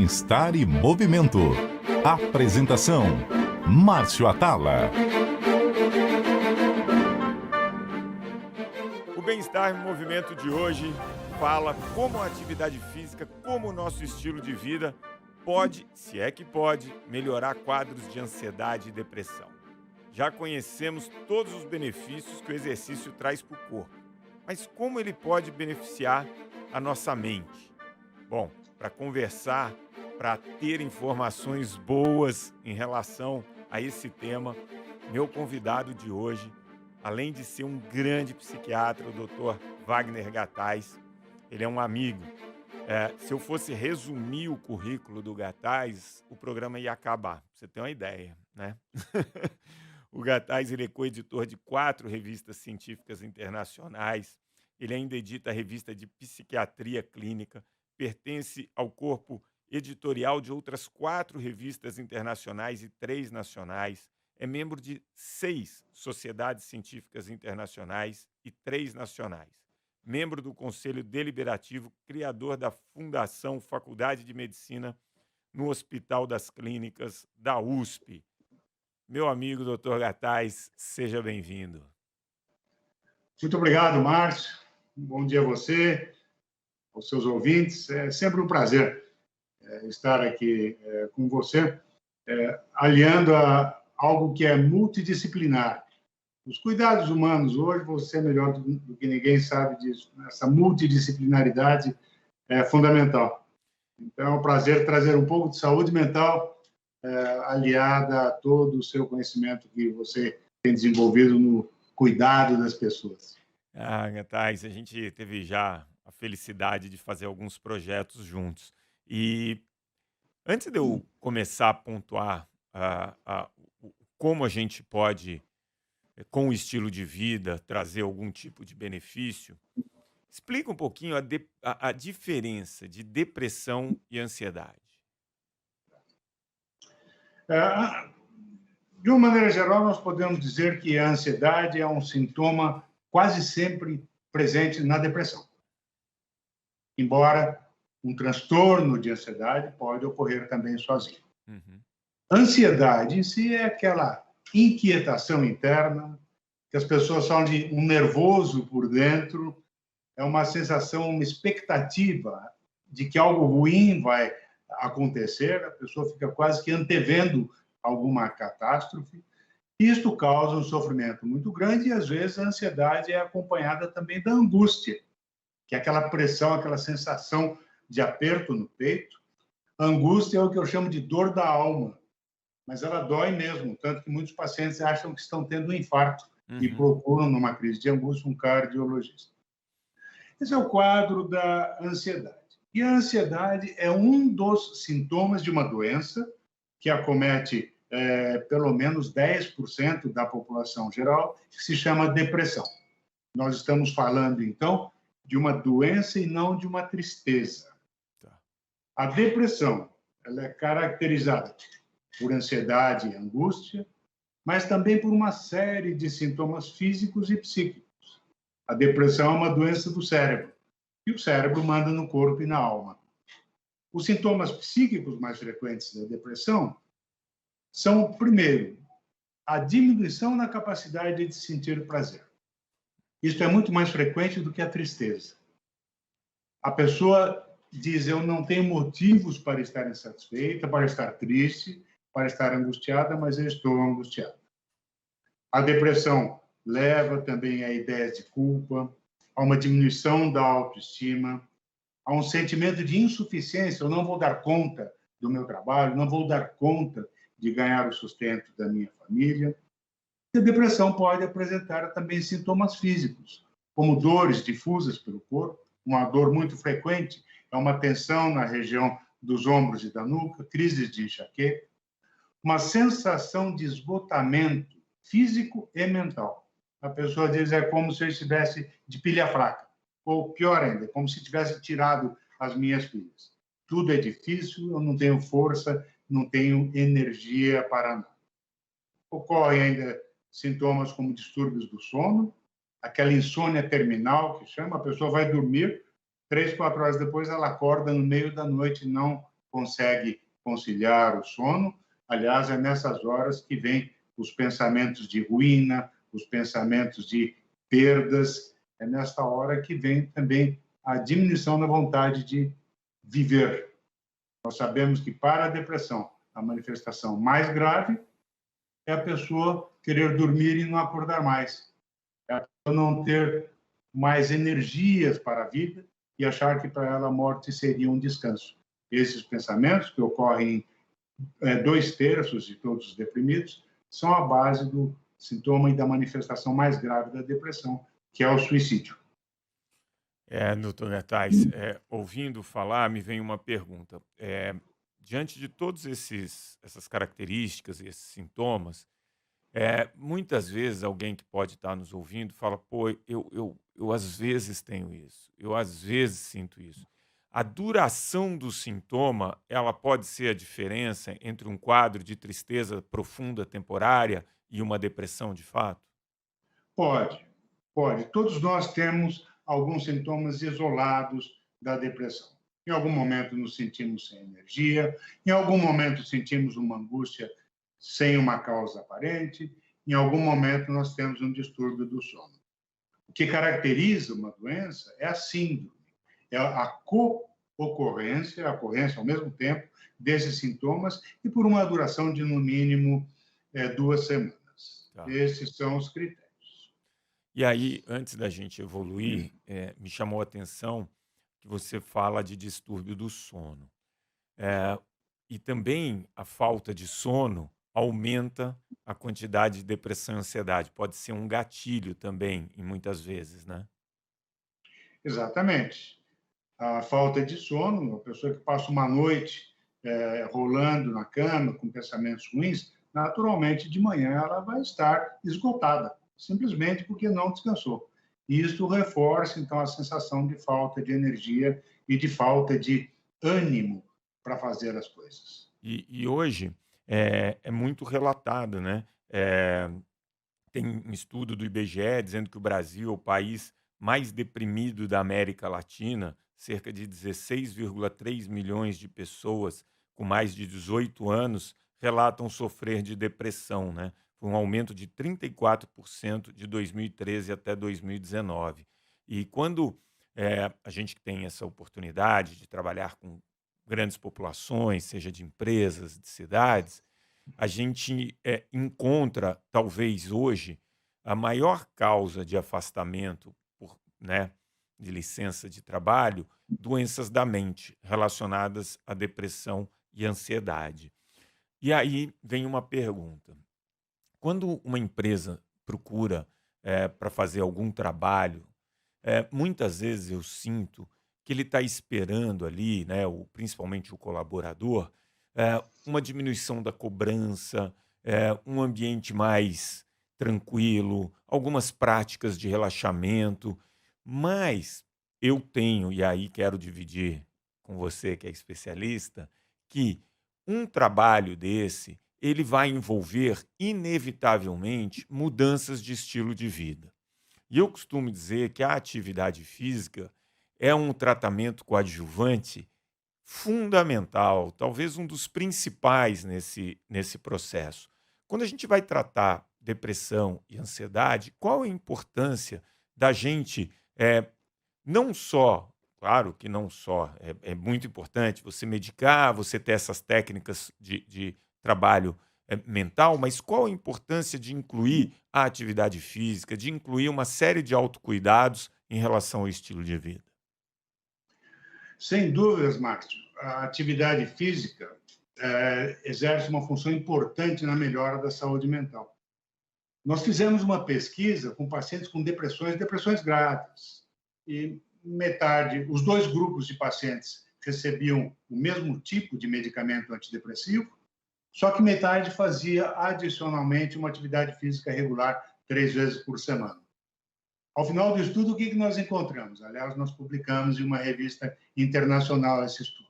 Bem-Estar e Movimento. Apresentação: Márcio Atala. O Bem-Estar e Movimento de hoje fala como a atividade física, como o nosso estilo de vida pode, se é que pode, melhorar quadros de ansiedade e depressão. Já conhecemos todos os benefícios que o exercício traz para o corpo, mas como ele pode beneficiar a nossa mente? Bom, para conversar, para ter informações boas em relação a esse tema, meu convidado de hoje, além de ser um grande psiquiatra, o Dr. Wagner Gattais, ele é um amigo. Se eu fosse resumir o currículo do Gattais, o programa ia acabar, pra você ter uma ideia, né? O Gattais, ele é coeditor de 4 revistas científicas internacionais, ele ainda edita a revista de Psiquiatria Clínica, pertence ao corpo editorial de outras 4 revistas internacionais e 3 nacionais, é membro de 6 sociedades científicas internacionais e 3 nacionais, membro do Conselho Deliberativo, criador da Fundação Faculdade de Medicina no Hospital das Clínicas da USP. Meu amigo Dr. Gattais, seja bem-vindo. Muito obrigado, Márcio. Bom dia a você, aos seus ouvintes. É sempre um prazer estar aqui com você, aliando a algo que é multidisciplinar. Os cuidados humanos, hoje, você melhor do que ninguém sabe disso. Essa multidisciplinaridade é fundamental. Então, é um prazer trazer um pouco de saúde mental aliada a todo o seu conhecimento que você tem desenvolvido no cuidado das pessoas. Gattais, a gente teve já a felicidade de fazer alguns projetos juntos. E antes de eu começar a pontuar como a gente pode, com o estilo de vida, trazer algum tipo de benefício, explica um pouquinho a diferença de depressão e ansiedade. De uma maneira geral, nós podemos dizer que a ansiedade é um sintoma quase sempre presente na depressão. Embora um transtorno de ansiedade pode ocorrer também sozinho. Uhum. Ansiedade em si é aquela inquietação interna, que as pessoas falam de um nervoso por dentro, é uma sensação, uma expectativa de que algo ruim vai acontecer, a pessoa fica quase que antevendo alguma catástrofe. Isto causa um sofrimento muito grande e, às vezes, a ansiedade é acompanhada também da angústia, que é aquela pressão, aquela sensação de aperto no peito. A angústia é o que eu chamo de dor da alma, mas ela dói mesmo, tanto que muitos pacientes acham que estão tendo um infarto e procuram, numa crise de angústia, um cardiologista. Esse é o quadro da ansiedade. E a ansiedade é um dos sintomas de uma doença que acomete pelo menos 10% da população geral, que se chama depressão. Nós estamos falando, então, de uma doença e não de uma tristeza. A depressão, ela é caracterizada por ansiedade e angústia, mas também por uma série de sintomas físicos e psíquicos. A depressão é uma doença do cérebro, e o cérebro manda no corpo e na alma. Os sintomas psíquicos mais frequentes da depressão são, primeiro, a diminuição na capacidade de sentir prazer. Isso é muito mais frequente do que a tristeza. A pessoa diz, eu não tenho motivos para estar insatisfeita, para estar triste, para estar angustiada, mas eu estou angustiada. A depressão leva também a ideias de culpa, a uma diminuição da autoestima, a um sentimento de insuficiência, eu não vou dar conta do meu trabalho, não vou dar conta de ganhar o sustento da minha família. E a depressão pode apresentar também sintomas físicos, como dores difusas pelo corpo, uma dor muito frequente é uma tensão na região dos ombros e da nuca, crises de enxaqueca, uma sensação de esgotamento físico e mental. A pessoa diz, é como se eu estivesse de pilha fraca, ou pior ainda, como se tivesse tirado as minhas pilhas. Tudo é difícil, eu não tenho força, não tenho energia para nada. Ocorrem ainda sintomas como distúrbios do sono, aquela insônia terminal que chama, a pessoa vai dormir, 3, 4 horas depois ela acorda no meio da noite e não consegue conciliar o sono. Aliás, é nessas horas que vem os pensamentos de ruína, os pensamentos de perdas. É nesta hora que vem também a diminuição da vontade de viver. Nós sabemos que para a depressão, a manifestação mais grave é a pessoa querer dormir e não acordar mais. É a pessoa não ter mais energias para a vida e achar que para ela a morte seria um descanso. Esses pensamentos, que ocorrem em 2/3 de todos os deprimidos, são a base do sintoma e da manifestação mais grave da depressão, que é o suicídio. Doutor Netais, ouvindo falar, me vem uma pergunta. Diante de todos essas características e esses sintomas, muitas vezes alguém que pode estar nos ouvindo fala, pô, eu às vezes tenho isso, eu às vezes sinto isso. A duração do sintoma, ela pode ser a diferença entre um quadro de tristeza profunda temporária e uma depressão de fato? Pode, pode. Todos nós temos alguns sintomas isolados da depressão. Em algum momento nos sentimos sem energia, em algum momento sentimos uma angústia sem uma causa aparente, em algum momento nós temos um distúrbio do sono. O que caracteriza uma doença é a síndrome, é a co-ocorrência, a ocorrência ao mesmo tempo desses sintomas e por uma duração de, no mínimo, 2 semanas. Tá. Esses são os critérios. E aí, antes da gente evoluir, me chamou a atenção que você fala de distúrbio do sono. E também a falta de sono aumenta a quantidade de depressão e ansiedade. Pode ser um gatilho também, em muitas vezes, né? Exatamente. A falta de sono, uma pessoa que passa uma noite rolando na cama com pensamentos ruins, naturalmente de manhã ela vai estar esgotada, simplesmente porque não descansou. E isso reforça, então, a sensação de falta de energia e de falta de ânimo para fazer as coisas. E hoje é muito relatado, né? Tem um estudo do IBGE dizendo que o Brasil é o país mais deprimido da América Latina, cerca de 16,3 milhões de pessoas com mais de 18 anos relatam sofrer de depressão, né? Foi um aumento de 34% de 2013 até 2019. E quando a gente tem essa oportunidade de trabalhar com grandes populações, seja de empresas, de cidades, a gente encontra, talvez hoje, a maior causa de afastamento de licença de trabalho, doenças da mente relacionadas à depressão e ansiedade. E aí vem uma pergunta. Quando uma empresa procura para fazer algum trabalho, muitas vezes eu sinto que ele está esperando ali, né, principalmente o colaborador, uma diminuição da cobrança, um ambiente mais tranquilo, algumas práticas de relaxamento, mas eu tenho, e aí quero dividir com você que é especialista, que um trabalho desse, ele vai envolver inevitavelmente mudanças de estilo de vida. E eu costumo dizer que a atividade física é um tratamento coadjuvante fundamental, talvez um dos principais nesse processo. Quando a gente vai tratar depressão e ansiedade, qual a importância da gente não só, claro que não só, é muito importante você medicar, você ter essas técnicas de trabalho mental, mas qual a importância de incluir a atividade física, de incluir uma série de autocuidados em relação ao estilo de vida? Sem dúvidas, Márcio, a atividade física exerce uma função importante na melhora da saúde mental. Nós fizemos uma pesquisa com pacientes com depressões graves, e os 2 grupos de pacientes recebiam o mesmo tipo de medicamento antidepressivo, só que metade fazia adicionalmente uma atividade física regular 3 vezes por semana. Ao final do estudo, o que nós encontramos? Aliás, nós publicamos em uma revista internacional esse estudo.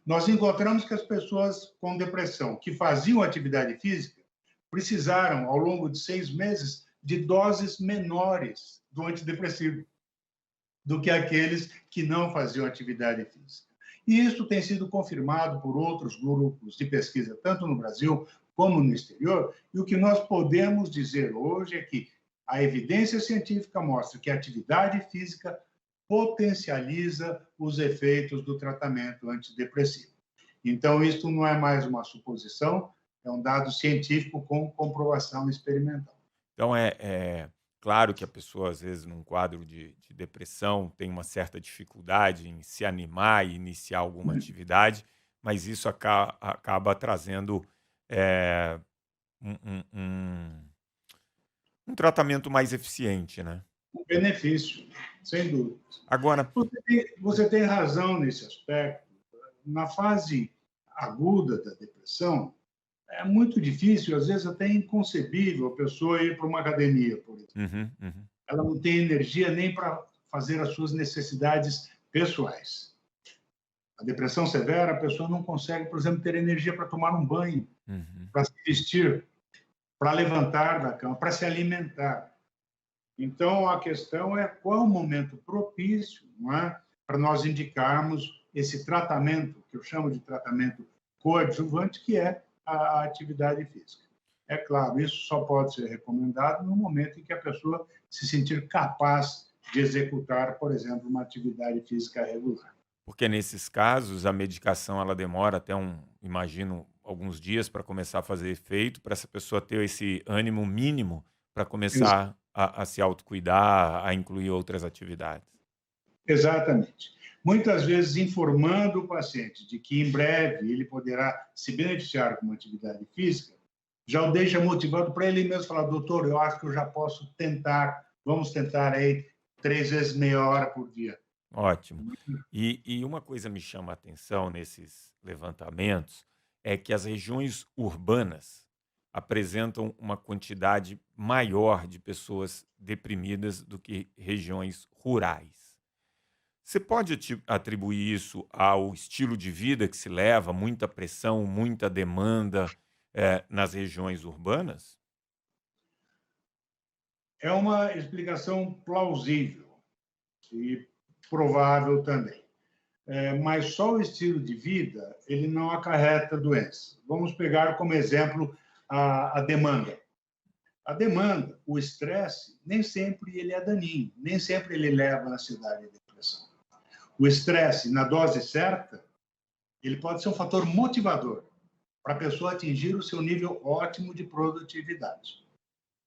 Nós encontramos que as pessoas com depressão que faziam atividade física precisaram, ao longo de 6 meses, de doses menores do antidepressivo do que aqueles que não faziam atividade física. E isso tem sido confirmado por outros grupos de pesquisa, tanto no Brasil como no exterior, e o que nós podemos dizer hoje é que a evidência científica mostra que a atividade física potencializa os efeitos do tratamento antidepressivo. Então, isso não é mais uma suposição, é um dado científico com comprovação experimental. Então, é claro que a pessoa, às vezes, num quadro de depressão, tem uma certa dificuldade em se animar e iniciar alguma atividade, mas isso acaba trazendo é, um, um- um- um tratamento mais eficiente, né? Um benefício, sem dúvida. Agora, Você tem razão nesse aspecto. Na fase aguda da depressão, é muito difícil, às vezes até inconcebível, a pessoa ir para uma academia, por exemplo. uhum, uhum, Ela não tem energia nem para fazer as suas necessidades pessoais. A depressão severa, a pessoa não consegue, por exemplo, ter energia para tomar um banho, uhum. para se vestir, para levantar da cama, para se alimentar. Então, a questão é qual o momento propício, não é, para nós indicarmos esse tratamento, que eu chamo de tratamento coadjuvante, que é a atividade física. É claro, isso só pode ser recomendado no momento em que a pessoa se sentir capaz de executar, por exemplo, uma atividade física regular. Porque nesses casos a medicação ela demora até imagino, alguns dias para começar a fazer efeito, para essa pessoa ter esse ânimo mínimo para Ex- começar a se autocuidar, a incluir outras atividades. Exatamente. Muitas vezes informando o paciente de que em breve ele poderá se beneficiar com uma atividade física, já o deixa motivado para ele mesmo falar, doutor, eu acho que eu já posso tentar, vamos tentar aí 3 vezes meia hora por dia. Ótimo. E uma coisa me chama a atenção nesses levantamentos é que as regiões urbanas apresentam uma quantidade maior de pessoas deprimidas do que regiões rurais. Você pode atribuir isso ao estilo de vida que se leva, muita pressão, muita demanda, nas regiões urbanas? É uma explicação plausível e provável também. Mas só o estilo de vida ele não acarreta doença. Vamos pegar como exemplo a demanda. A demanda, o estresse, nem sempre ele é daninho, nem sempre ele leva à ansiedade e depressão. O estresse, na dose certa, ele pode ser um fator motivador para a pessoa atingir o seu nível ótimo de produtividade.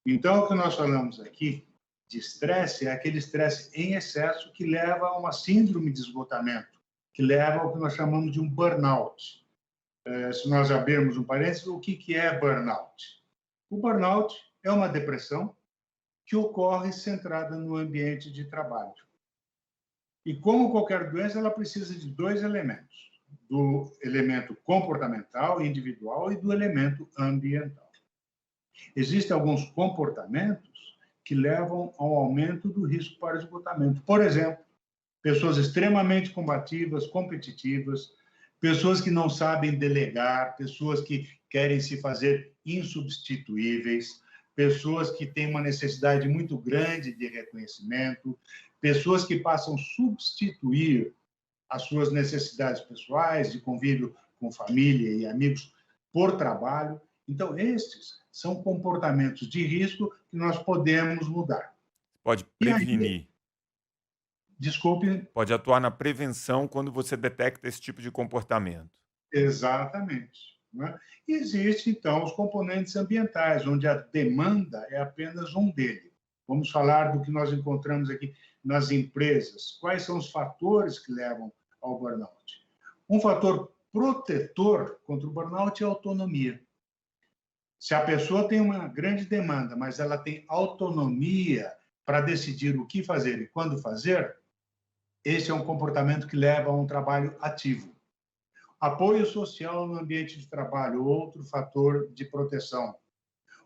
Então, o que nós falamos aqui de estresse é aquele estresse em excesso que leva a uma síndrome de esgotamento, que leva ao que nós chamamos de um burnout. Se nós abrirmos um parênteses, o que é burnout? O burnout é uma depressão que ocorre centrada no ambiente de trabalho. E como qualquer doença, ela precisa de 2 elementos: do elemento comportamental, individual, e do elemento ambiental. Existem alguns comportamentos que levam ao aumento do risco para esgotamento. Por exemplo, pessoas extremamente combativas, competitivas, pessoas que não sabem delegar, pessoas que querem se fazer insubstituíveis, pessoas que têm uma necessidade muito grande de reconhecimento, pessoas que passam a substituir as suas necessidades pessoais, de convívio com família e amigos, por trabalho. Então, estes são comportamentos de risco que nós podemos mudar. Pode E aí, prevenir, desculpe, pode atuar na prevenção quando você detecta esse tipo de comportamento. exatamente. Né? E existem, então, os componentes ambientais, onde a demanda é apenas um deles. Vamos falar do que nós encontramos aqui nas empresas. Quais são os fatores que levam ao burnout? Um fator protetor contra o burnout é a autonomia. Se a pessoa tem uma grande demanda, mas ela tem autonomia para decidir o que fazer e quando fazer, esse é um comportamento que leva a um trabalho ativo. Apoio social no ambiente de trabalho, outro fator de proteção.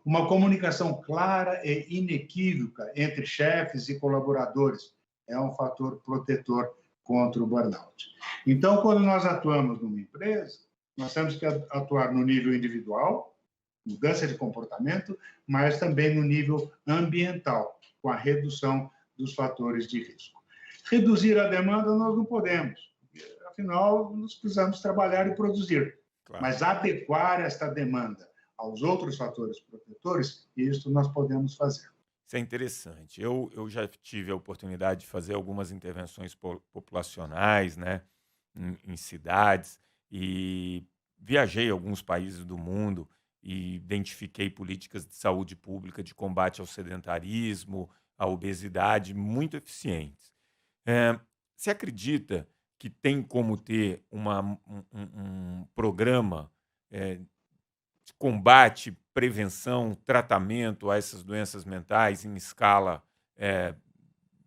Uma comunicação clara e inequívoca entre chefes e colaboradores é um fator protetor contra o burnout. Então, quando nós atuamos numa empresa, nós temos que atuar no nível individual, mudança de comportamento, mas também no nível ambiental, com a redução dos fatores de risco. Reduzir a demanda nós não podemos. Afinal, nós precisamos trabalhar e produzir. Claro. Mas adequar esta demanda aos outros fatores protetores, isso nós podemos fazer. Isso é interessante. Eu já tive a oportunidade de fazer algumas intervenções populacionais, né, em cidades, e viajei a alguns países do mundo e identifiquei políticas de saúde pública de combate ao sedentarismo, à obesidade muito eficientes. Eh, Você acredita que tem como ter um programa de combate, prevenção, tratamento a essas doenças mentais em escala, eh,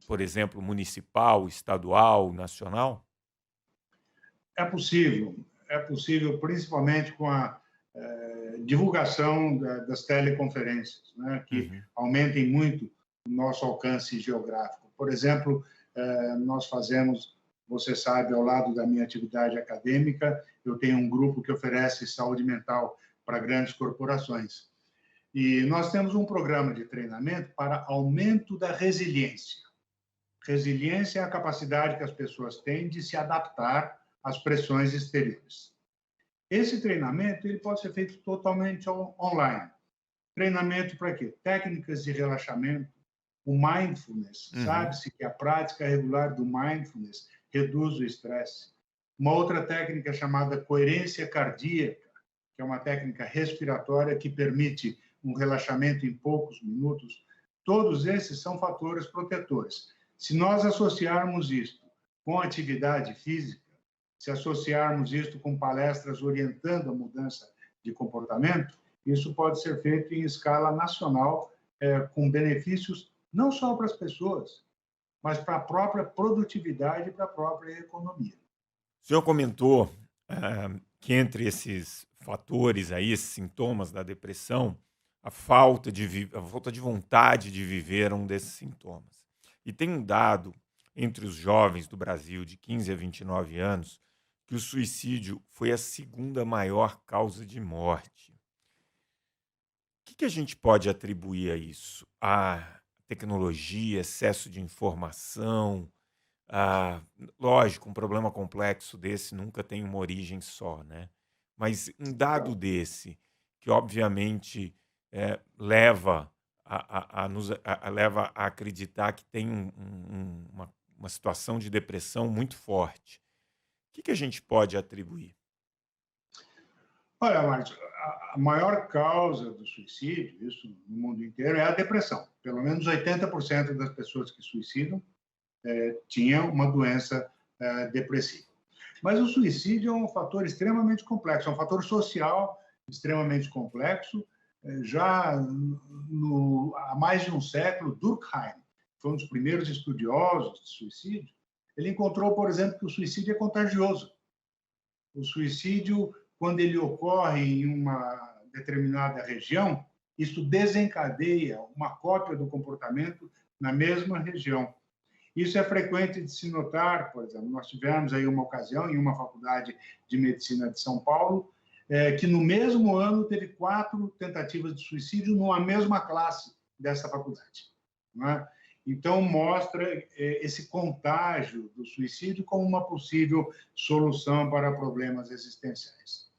por exemplo, municipal, estadual, nacional? É possível principalmente com a divulgação das teleconferências, né, que Uhum, aumentem muito o nosso alcance geográfico. Por exemplo, nós fazemos, você sabe, ao lado da minha atividade acadêmica, eu tenho um grupo que oferece saúde mental para grandes corporações. E nós temos um programa de treinamento para aumento da resiliência. Resiliência é a capacidade que as pessoas têm de se adaptar às pressões exteriores. Esse treinamento ele pode ser feito totalmente online. Treinamento para quê? Técnicas de relaxamento, o mindfulness. uhum. Sabe-se que a prática regular do mindfulness reduz o estresse. Uma outra técnica chamada coerência cardíaca, que é uma técnica respiratória que permite um relaxamento em poucos minutos. Todos esses são fatores protetores. Se nós associarmos isto com atividade física, se associarmos isto com palestras orientando a mudança de comportamento, isso pode ser feito em escala nacional, com benefícios não só para as pessoas, mas para a própria produtividade e para a própria economia. O senhor comentou, que entre esses fatores aí, esses sintomas da depressão, a falta de vontade de viver é um desses sintomas. E tem um dado entre os jovens do Brasil de 15 a 29 anos que o suicídio foi a segunda maior causa de morte. Que a gente pode atribuir a isso? A tecnologia, excesso de informação? Ah, lógico, um problema complexo desse nunca tem uma origem só, né? Mas um dado desse, que obviamente leva leva a acreditar que tem uma situação de depressão muito forte. O que a gente pode atribuir? Olha, Márcio, a maior causa do suicídio, isso no mundo inteiro, é a depressão. Pelo menos 80% das pessoas que suicidam tinham uma doença depressiva. Mas o suicídio é um fator extremamente complexo, é um fator social extremamente complexo. Já há mais de um século, Durkheim, que foi um dos primeiros estudiosos de suicídio, ele encontrou, por exemplo, que o suicídio é contagioso. O suicídio, quando ele ocorre em uma determinada região, isso desencadeia uma cópia do comportamento na mesma região. Isso é frequente de se notar, por exemplo, nós tivemos aí uma ocasião em uma faculdade de medicina de São Paulo, que no mesmo ano teve 4 tentativas de suicídio numa mesma classe dessa faculdade. Não é? Então, mostra esse contágio do suicídio como uma possível solução para problemas existenciais.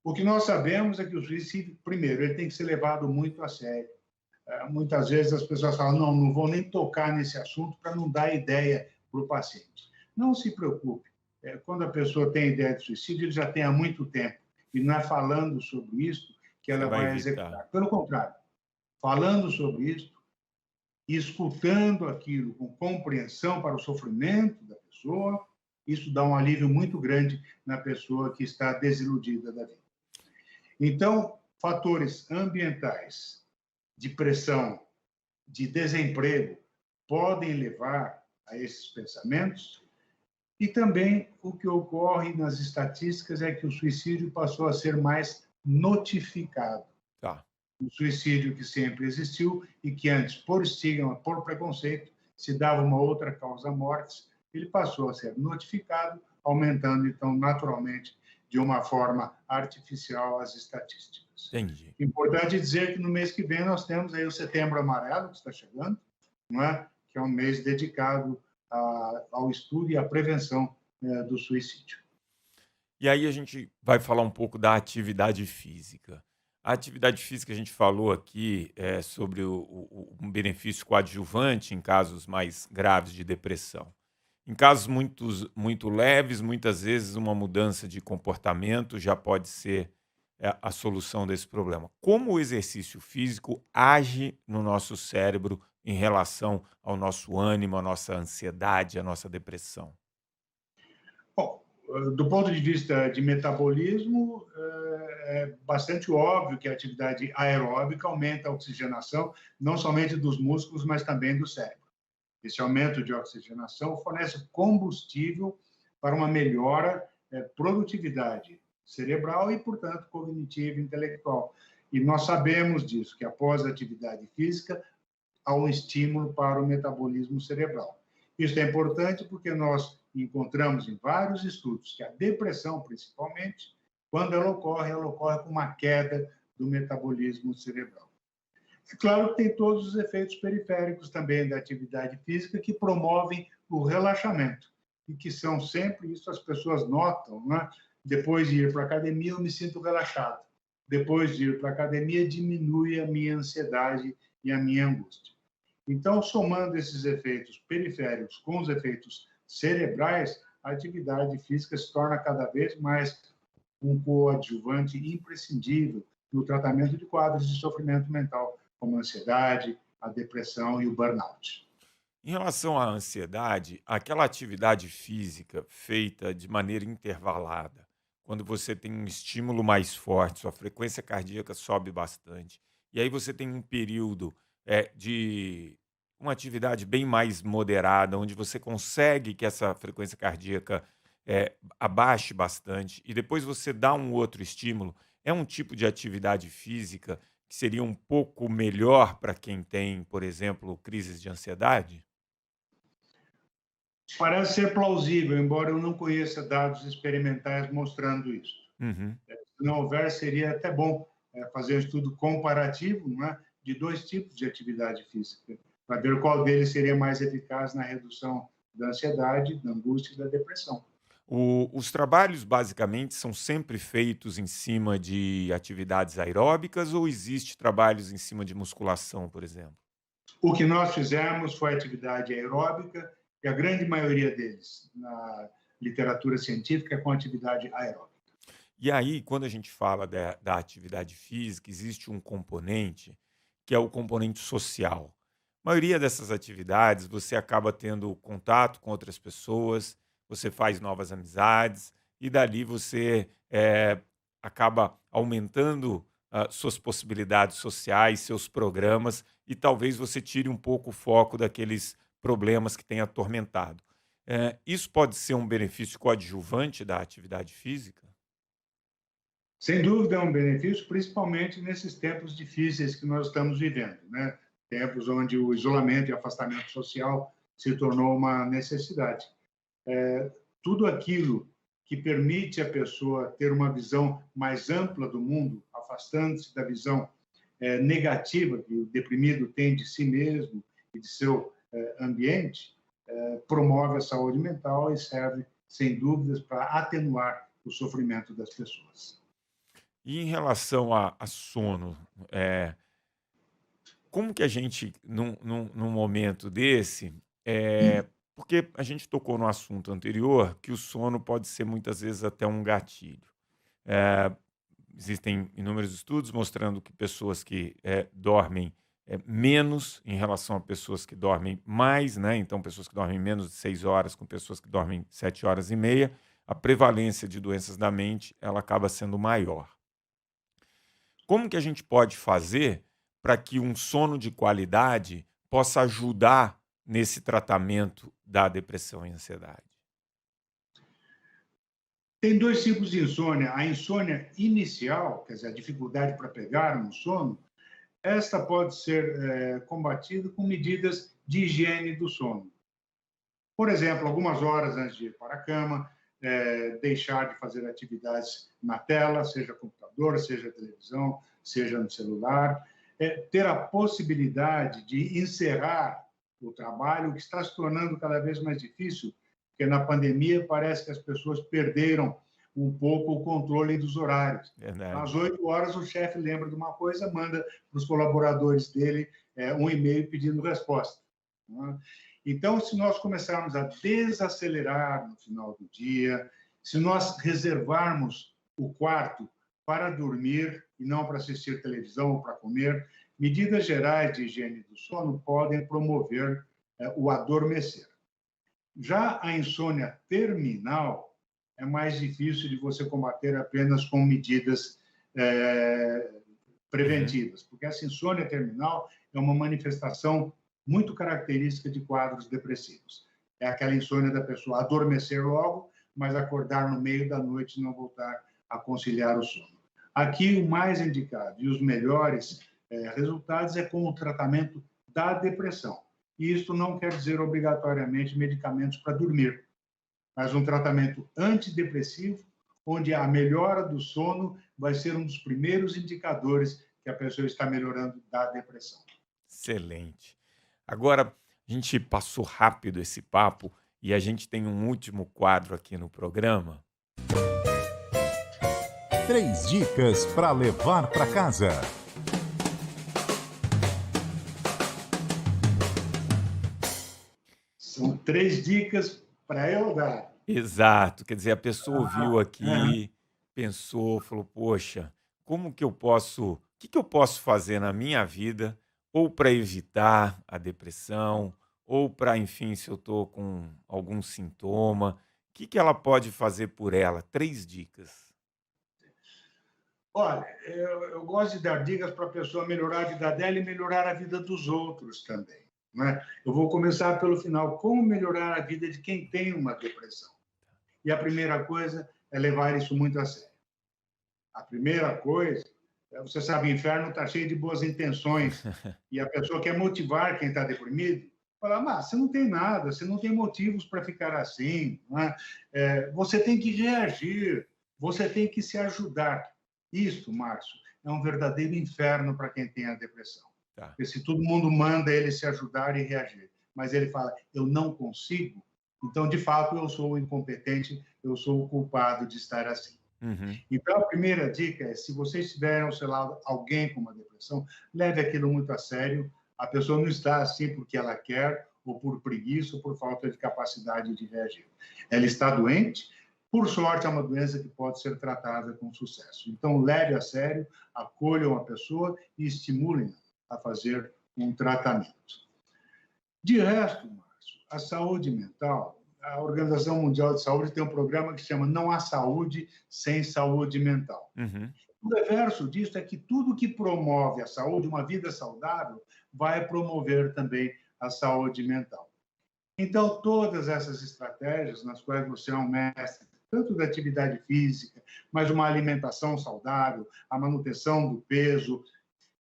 O que nós sabemos é que o suicídio, primeiro, ele tem que ser levado muito a sério. Muitas vezes as pessoas falam, não vou nem tocar nesse assunto para não dar ideia para o paciente. Não se preocupe. Quando a pessoa tem ideia de suicídio, ele já tem há muito tempo. E não é falando sobre isso que Você ela vai vai evitar. executar. Pelo contrário, falando sobre isso, e escutando aquilo com compreensão para o sofrimento da pessoa, isso dá um alívio muito grande na pessoa que está desiludida da vida. Então, fatores ambientais, de pressão, de desemprego, podem levar a esses pensamentos. E também o que ocorre nas estatísticas é que o suicídio passou a ser mais notificado. Tá. O suicídio que sempre existiu e que antes, por estigma, por preconceito, se dava uma outra causa mortes, ele passou a ser notificado, aumentando, então, naturalmente, de uma forma artificial as estatísticas. Entendi. Importante dizer que no mês que vem nós temos aí o Setembro Amarelo, que está chegando, não é? Que é um mês dedicado ao estudo e à prevenção do suicídio. E aí a gente vai falar um pouco da atividade física. A atividade física, a gente falou aqui sobre um benefício coadjuvante em casos mais graves de depressão. Em casos muito leves, muitas vezes uma mudança de comportamento já pode ser a solução desse problema. Como o exercício físico age no nosso cérebro em relação ao nosso ânimo, à nossa ansiedade, à nossa depressão? Bom, do ponto de vista de metabolismo, é bastante óbvio que a atividade aeróbica aumenta a oxigenação, não somente dos músculos, mas também do cérebro. Esse aumento de oxigenação fornece combustível para uma melhora produtividade cerebral e, portanto, cognitiva e intelectual. E nós sabemos disso, que após a atividade física, há um estímulo para o metabolismo cerebral. Isso é importante porque nós encontramos em vários estudos que a depressão, principalmente, quando ela ocorre com uma queda do metabolismo cerebral. É claro que tem todos os efeitos periféricos também da atividade física que promovem o relaxamento e que são sempre, isso as pessoas notam, né? Depois de ir para a academia, eu me sinto relaxado. Depois de ir para a academia, diminui a minha ansiedade e a minha angústia. Então, somando esses efeitos periféricos com os efeitos cerebrais, a atividade física se torna cada vez mais um coadjuvante imprescindível no tratamento de quadros de sofrimento mental, como a ansiedade, a depressão e o burnout. Em relação à ansiedade, aquela atividade física feita de maneira intervalada, quando você tem um estímulo mais forte, sua frequência cardíaca sobe bastante, e aí você tem um período de uma atividade bem mais moderada, onde você consegue que essa frequência cardíaca abaixe bastante, e depois você dá um outro estímulo, é um tipo de atividade física que seria um pouco melhor para quem tem, por exemplo, crises de ansiedade? Parece ser plausível, embora eu não conheça dados experimentais mostrando isso. Uhum. Se não houver, seria até bom fazer um estudo comparativo, não é, de dois tipos de atividade física, para ver qual deles seria mais eficaz na redução da ansiedade, da angústia e da depressão. Os trabalhos basicamente são sempre feitos em cima de atividades aeróbicas ou existe trabalhos em cima de musculação, por exemplo? O que nós fizemos foi atividade aeróbica, e a grande maioria deles, na literatura científica, é com atividade aeróbica. E aí, quando a gente fala da atividade física, existe um componente que é o componente social. A maioria dessas atividades você acaba tendo contato com outras pessoas, você faz novas amizades e dali você acaba aumentando suas possibilidades sociais, seus programas e talvez você tire um pouco o foco daqueles problemas que tem atormentado. Isso pode ser um benefício coadjuvante da atividade física? Sem dúvida, é um benefício, principalmente nesses tempos difíceis que nós estamos vivendo, né? Tempos onde o isolamento e afastamento social se tornou uma necessidade. Tudo aquilo que permite a pessoa ter uma visão mais ampla do mundo, afastando-se da visão negativa que o deprimido tem de si mesmo e de seu ambiente, promove a saúde mental e serve, sem dúvidas, para atenuar o sofrimento das pessoas. E em relação a sono, como que a gente, num momento desse, porque a gente tocou no assunto anterior que o sono pode ser muitas vezes até um gatilho. Eh, Existem inúmeros estudos mostrando que pessoas que dormem menos em relação a pessoas que dormem mais, né? Então, pessoas que dormem menos de 6 horas com pessoas que dormem 7 horas e meia, a prevalência de doenças da mente ela acaba sendo maior. Como que a gente pode fazer para que um sono de qualidade possa ajudar nesse tratamento da depressão e ansiedade? Tem dois tipos de insônia. A insônia inicial, quer dizer, a dificuldade para pegar no sono, esta pode ser combatida com medidas de higiene do sono. Por exemplo, algumas horas antes de ir para a cama, deixar de fazer atividades na tela, seja computador, seja televisão, seja no celular, ter a possibilidade de encerrar o trabalho, que está se tornando cada vez mais difícil, porque na pandemia parece que as pessoas perderam um pouco o controle dos horários. Verdade. Às 8 horas, o chefe lembra de uma coisa, manda para os colaboradores dele um e-mail pedindo resposta. Né? Então, se nós começarmos a desacelerar no final do dia, se nós reservarmos o quarto para dormir e não para assistir televisão ou para comer, medidas gerais de higiene do sono podem promover o adormecer. Já a insônia terminal é mais difícil de você combater apenas com medidas preventivas, porque essa insônia terminal é uma manifestação muito característica de quadros depressivos. É aquela insônia da pessoa adormecer logo, mas acordar no meio da noite e não voltar a conciliar o sono. Aqui, o mais indicado e os melhores resultados é com o tratamento da depressão. E isso não quer dizer obrigatoriamente medicamentos para dormir, mas um tratamento antidepressivo, onde a melhora do sono vai ser um dos primeiros indicadores que a pessoa está melhorando da depressão. Excelente. Agora, a gente passou rápido esse papo e a gente tem um último quadro aqui no programa. 3 dicas para levar para casa. São 3 dicas para eu dar. Exato, quer dizer, a pessoa ouviu aqui, pensou, falou, poxa, como que eu posso, o que que eu posso fazer na minha vida, ou para evitar a depressão, ou para, enfim, se eu estou com algum sintoma, o que que ela pode fazer por ela? 3 dicas. Olha, eu gosto de dar dicas para a pessoa melhorar a vida dela e melhorar a vida dos outros também. Né? Eu vou começar pelo final. Como melhorar a vida de quem tem uma depressão? E a primeira coisa é levar isso muito a sério. A primeira coisa, você sabe, o inferno está cheio de boas intenções e a pessoa quer motivar quem está deprimido. Fala, mas você não tem nada, você não tem motivos para ficar assim. Né? Você tem que reagir, você tem que se ajudar. Isso, Márcio, é um verdadeiro inferno para quem tem a depressão. Tá. Porque se todo mundo manda ele se ajudar e reagir, mas ele fala, eu não consigo, então, de fato, eu sou o incompetente, eu sou o culpado de estar assim. Uhum. Então, a primeira dica é, se vocês tiverem ao seu lado alguém com uma depressão, leve aquilo muito a sério. A pessoa não está assim porque ela quer, ou por preguiça, ou por falta de capacidade de reagir. Ela está doente, por sorte, é uma doença que pode ser tratada com sucesso. Então, leve a sério, acolham a pessoa e estimulem a fazer um tratamento. De resto, Márcio, a saúde mental, a Organização Mundial de Saúde tem um programa que se chama Não há saúde sem saúde mental. Uhum. O reverso disso é que tudo que promove a saúde, uma vida saudável, vai promover também a saúde mental. Então, todas essas estratégias nas quais você é um mestre, tanto da atividade física, mas uma alimentação saudável, a manutenção do peso,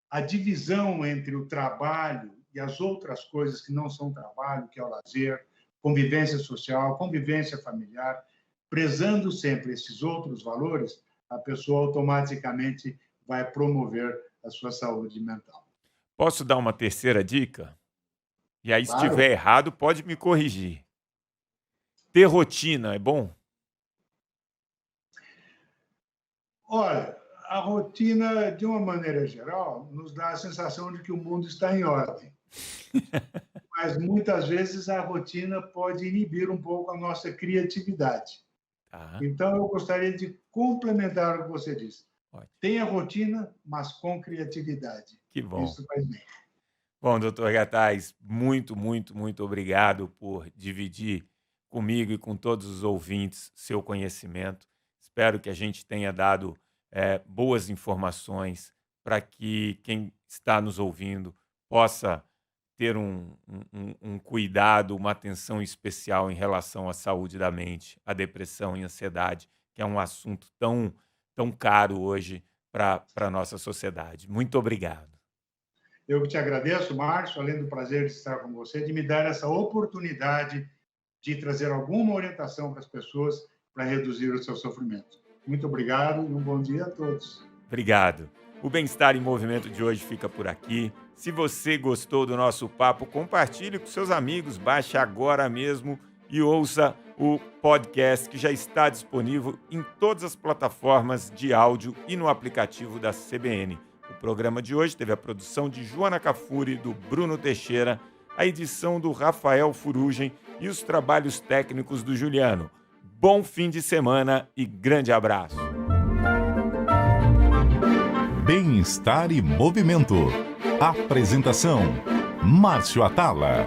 a divisão entre o trabalho e as outras coisas que não são trabalho, que é o lazer, convivência social, convivência familiar, prezando sempre esses outros valores, a pessoa automaticamente vai promover a sua saúde mental. Posso dar uma terceira dica? E aí, se Claro. estiver errado, pode me corrigir. Ter rotina é bom? Olha, a rotina, de uma maneira geral, nos dá a sensação de que o mundo está em ordem. Mas, muitas vezes, a rotina pode inibir um pouco a nossa criatividade. Tá. Então, eu gostaria de complementar o que você disse. Ótimo. Tenha rotina, mas com criatividade. Que bom. Isso faz bem. Bom, doutor Gataz, muito, muito, muito obrigado por dividir comigo e com todos os ouvintes seu conhecimento. Espero que a gente tenha dado boas informações para que quem está nos ouvindo possa ter um cuidado, uma atenção especial em relação à saúde da mente, à depressão e ansiedade, que é um assunto tão caro hoje para a nossa sociedade. Muito obrigado. Eu que te agradeço, Márcio, além do prazer de estar com você, de me dar essa oportunidade de trazer alguma orientação para as pessoas para reduzir o seu sofrimento. Muito obrigado e um bom dia a todos. Obrigado. O Bem-Estar em Movimento de hoje fica por aqui. Se você gostou do nosso papo, compartilhe com seus amigos, baixe agora mesmo e ouça o podcast que já está disponível em todas as plataformas de áudio e no aplicativo da CBN. O programa de hoje teve a produção de Joana Cafuri, do Bruno Teixeira, a edição do Rafael Furugem e os trabalhos técnicos do Juliano. Bom fim de semana e grande abraço. Bem-estar e movimento. Apresentação: Márcio Atala.